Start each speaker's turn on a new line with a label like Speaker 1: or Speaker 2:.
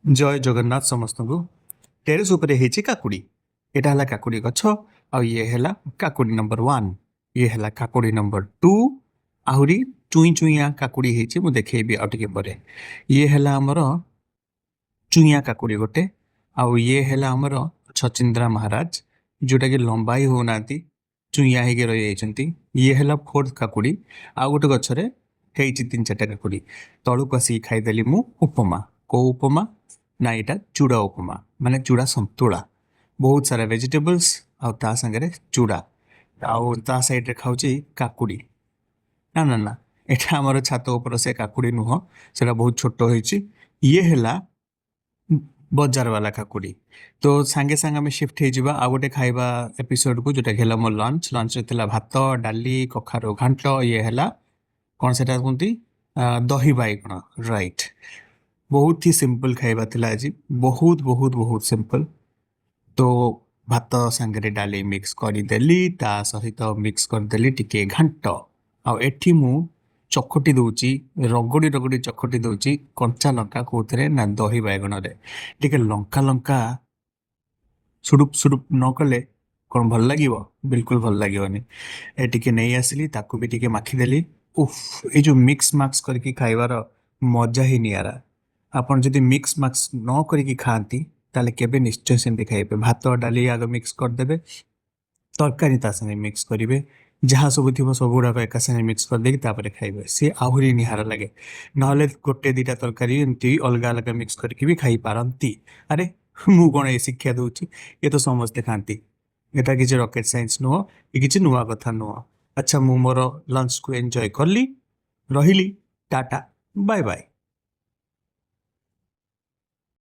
Speaker 1: जय जगन्नाथ समस्त को टेरेस उपरे हेची काकुड़ी एटा हला काकुड़ी गछ आ ये हला काकुड़ी नंबर 1 ये हला काकुड़ी नंबर 2 आहुरी चुई चुईया काकुड़ी हेची मु देखेबी आ टिके परे ये हला हमर चुईया काकुड़ी गोटे आ ये हला हमर छचिंद्रा महाराज जोटा कि लंबाई होनाती चुईया हेके रहि जाइछंती ये हला फोर्थ काकुड़ी आ गोटे गछरे हेची 3-4 काकुड़ी तळु कसी खाई देली मु उपमा को उपमा ना यहाँ चूड़ा उपमा माने चूड़ा संतुला बहुत सारा वेजिटेबल्स आ ता संगे चूड़ा आउ ता साइड रे खाउची काकुड़ी ना ना ना एटा हमर छात ऊपर से काकुड़ी नुह सेटा बहुत छोट होईची ये हला बजार वाला काकुड़ी तो सांगे सांगे आम शिफ्ट हो आ गोटे खाइबा एपिसोड को जोटा खेला मोर लंच लंच रे थिला भात डाली कखारो घांट ये हला कौन सेटा कहती दही बाइगण राइट बहुत ही सिंपल खाइबा थिला आज बहुत बहुत बहुत सिंपल तो भात सांगे डाली मिक्स करदेली ता सहित मिक्स करदेली टिके घांट आ एठी मु चखटी दउची रगड़ी रगड़ी चखटी दउची कंचा लंका कोथरे ना दही बाइगण रे टिके लंका लंका सुडुप सुडुप न कले कौन भल लागिवो बिल्कुल भल लागिवनी ए टिके नहीं आसिली ताकू भी टिके माखी देली उफ ए जो मिक्स मार्क्स करके खाइबार मजा ही नियारा आपन जदि मिक्स मार्क्स न करके खाती ताले केबे निश्चय सेमती खाइबे भात डाली आग मिक्स करदेबे तरकारी ता संगे मिक्स करिवे जहाँ सब थी सब गुड़ाक एका संगे मिक्स करदे तापर खाइबे सी आहुरी निहार लगे नहले गोटे दिटा तरकारी एमती अलग अलग मिक्स करके भी खाई पारती अरे मु कौन ये शिक्षा दूची ये तो समस्ते खाती एटा किसी रॉकेट साइंस नुह ये किसी नुआ कथा नुह अच्छा मु मोर लंच को एंजॉय करली रहिली टाटा बाय बाय।